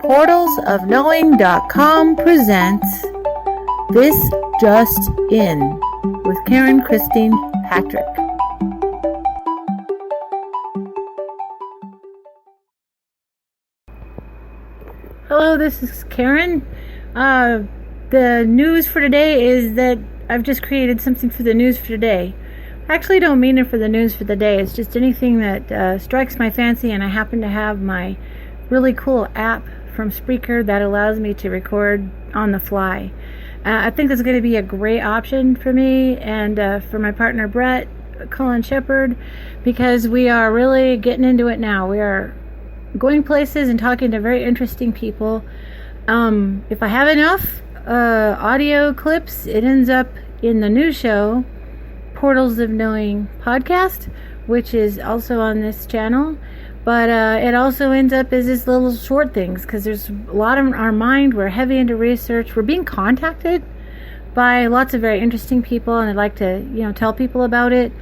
portalsofknowing.com presents This Just In with Karen Christine Patrick. Hello, this is Karen. The news for today is that I've just created something for the news for today. I actually don't mean it for the news for the day. It's just anything that strikes my fancy, and I happen to have my really cool app from Spreaker that allows me to record on the fly. I think it's going to be a great option for me and for my partner Brett, Colin Shepard, because we are really getting into it now. We are going places and talking to very interesting people. If I have enough audio clips, it ends up in the new show, Portals of Knowing podcast, which is also on this channel. But it also ends up as this little short things, because there's a lot on our mind. We're heavy into research. We're being contacted by lots of very interesting people, and I'd like to, tell people about it.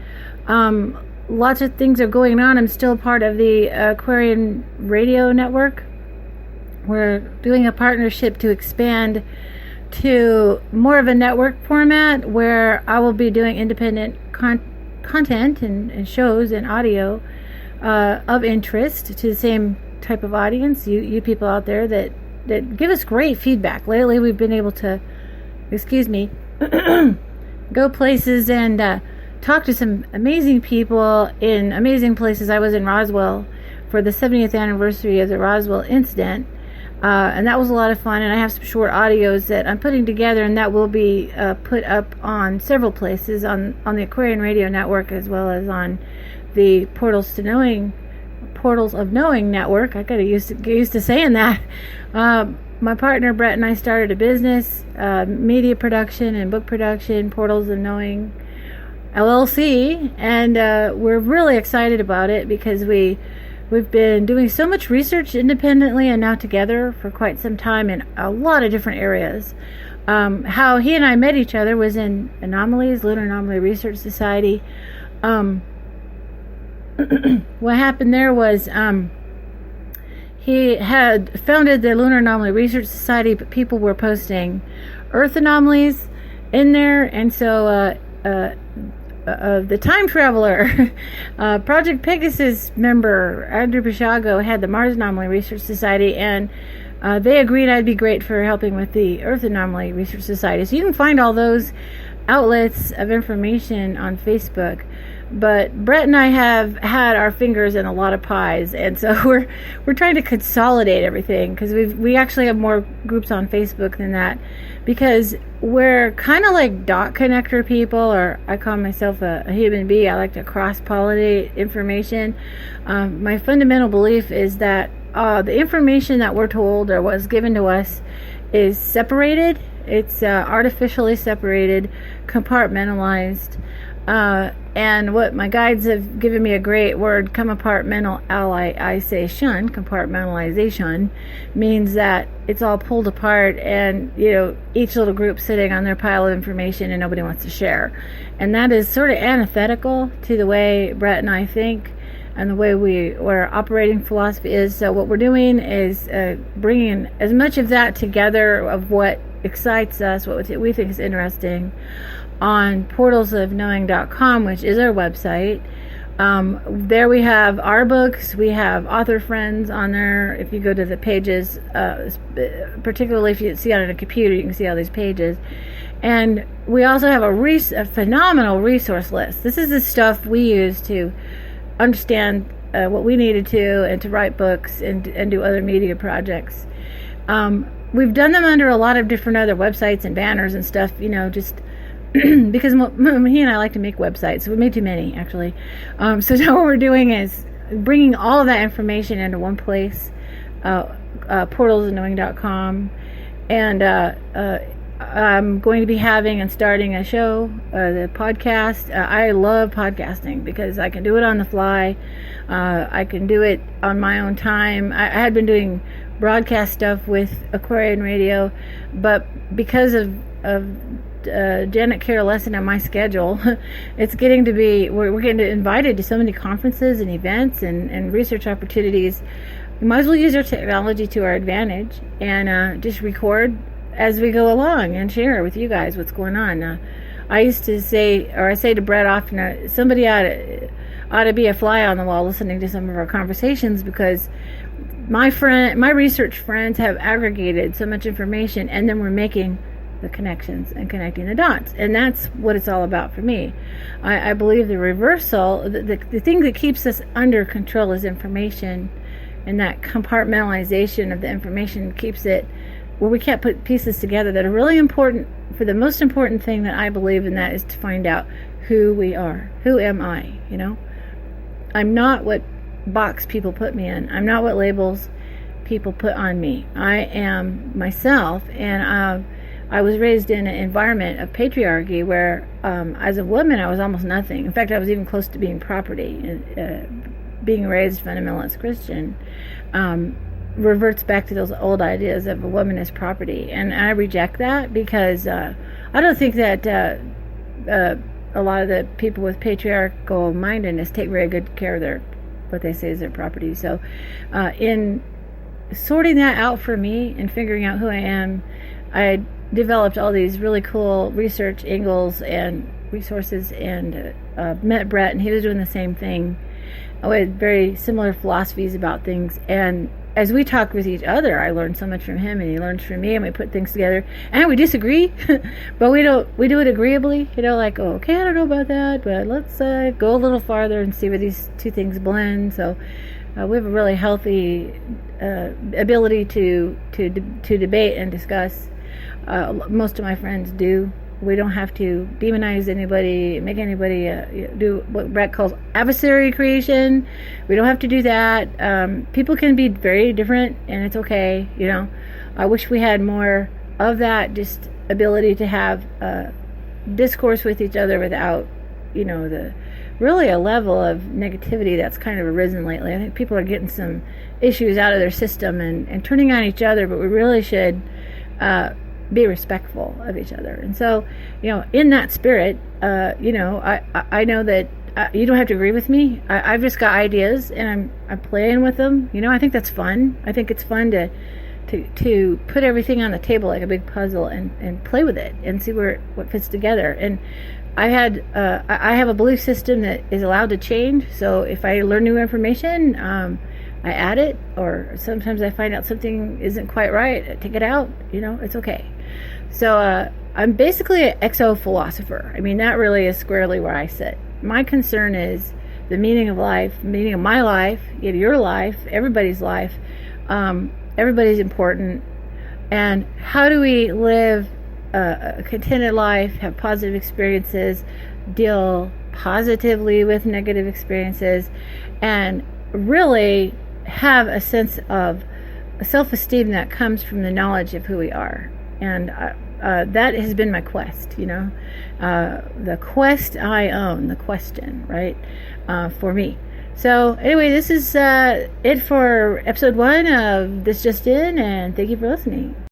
Lots of things are going on. I'm still part of the Aquarian Radio Network. We're doing a partnership to expand to more of a network format where I will be doing independent content and shows and audio of interest to the same type of audience, you people out there that give us great feedback. Lately we've been able to, go places and talk to some amazing people in amazing places. I was in Roswell for the 70th anniversary of the Roswell incident, and that was a lot of fun. And I have some short audios that I'm putting together, and that will be put up on several places on the Aquarian Radio Network, as well as on the Portals of Knowing network. I gotta get used to saying that. My partner Brett and I started a business, media production and book production, Portals of Knowing LLC, and we're really excited about it because we've been doing so much research independently and now together for quite some time in a lot of different areas. How he and I met each other was in Anomalies, Lunar Anomaly Research Society. What happened there was he had founded the Lunar Anomaly Research Society, but people were posting Earth anomalies in there, and so the time traveler, Project Pegasus member Andrew Pishago had the Mars Anomaly Research Society, and they agreed I'd be great for helping with the Earth Anomaly Research Society. So you can find all those outlets of information on Facebook. But Brett and I have had our fingers in a lot of pies, and so we're trying to consolidate everything, because we actually have more groups on Facebook than that, because we're kind of like dot connector people, or I call myself a human bee. I like to cross-pollinate information. My fundamental belief is that the information that we're told or was given to us is separated. It's artificially separated, compartmentalized. And what my guides have given me a great word, compartmentalization, means that it's all pulled apart, and each little group sitting on their pile of information and nobody wants to share. And that is sort of antithetical to the way Brett and I think and the way our operating philosophy is. So what we're doing is bringing as much of that together, of what excites us, what we think is interesting, on portalsofknowing.com, which is our website. There we have our books. We have author friends on there. If you go to the pages, particularly if you see it on a computer, you can see all these pages. And we also have a phenomenal resource list. This is the stuff we use to understand what we needed to, and to write books and do other media projects. We've done them under a lot of different other websites and banners and stuff, just because he and I like to make websites. We made too many, actually. So now what we're doing is bringing all of that information into one place, portalsofknowing.com, and I'm going to be having and starting a show, the podcast. I love podcasting because I can do it on the fly. I can do it on my own time. I had been doing broadcast stuff with Aquarian Radio, but because of Janet care less on my schedule, it's getting to be, we're getting invited to so many conferences and events and research opportunities we might as well use our technology to our advantage and just record as we go along and share with you guys what's going on. I used to say, or I say to Brett often, somebody ought to be a fly on the wall listening to some of our conversations, because my research friends have aggregated so much information, and then we're making the connections and connecting the dots, and that's what it's all about for me. I believe the reversal, the thing that keeps us under control is information, and that compartmentalization of the information keeps it where we can't put pieces together that are really important for the most important thing that I believe in, that is to find out who we are. Who am I? I'm not what box people put me in. I'm not what labels people put on me. I am myself, and I was raised in an environment of patriarchy where as a woman I was almost nothing. In fact, I was even close to being property. Being raised fundamentalist Christian reverts back to those old ideas of a woman as property, and I reject that, because I don't think that a lot of the people with patriarchal mindedness take very good care of their, what they say is their property. So in sorting that out for me and figuring out who I am, I developed all these really cool research angles and resources, and met Brett, and he was doing the same thing with very similar philosophies about things. And as we talk with each other, I learned so much from him, and he learns from me, and we put things together, and we disagree, but we do it agreeably, like, oh, okay, I don't know about that, but let's go a little farther and see where these two things blend. So we have a really healthy ability to debate and discuss. Most of my friends do. We don't have to demonize anybody, make anybody do what Brett calls adversary creation. We don't have to do that. People can be very different, and it's okay. I wish we had more of that, just ability to have discourse with each other without, the really a level of negativity that's kind of arisen lately. I think people are getting some issues out of their system and turning on each other, but we really should be respectful of each other. And so, in that spirit, I know that you don't have to agree with me. I've just got ideas, and I'm playing with them. I think that's fun. I think it's fun to put everything on the table like a big puzzle and play with it and see what fits together. And I have a belief system that is allowed to change. So if I learn new information, I add it, or sometimes I find out something isn't quite right, I take it out. It's okay. So I'm basically an exo-philosopher. That really is squarely where I sit. My concern is the meaning of life, meaning of my life, your life, everybody's life. Everybody's important. And how do we live a contented life, have positive experiences, deal positively with negative experiences, and really have a sense of self-esteem that comes from the knowledge of who we are. And that has been my quest, the quest I own, the question, right, for me. So anyway, this is it for episode 1 of This Just In, and thank you for listening.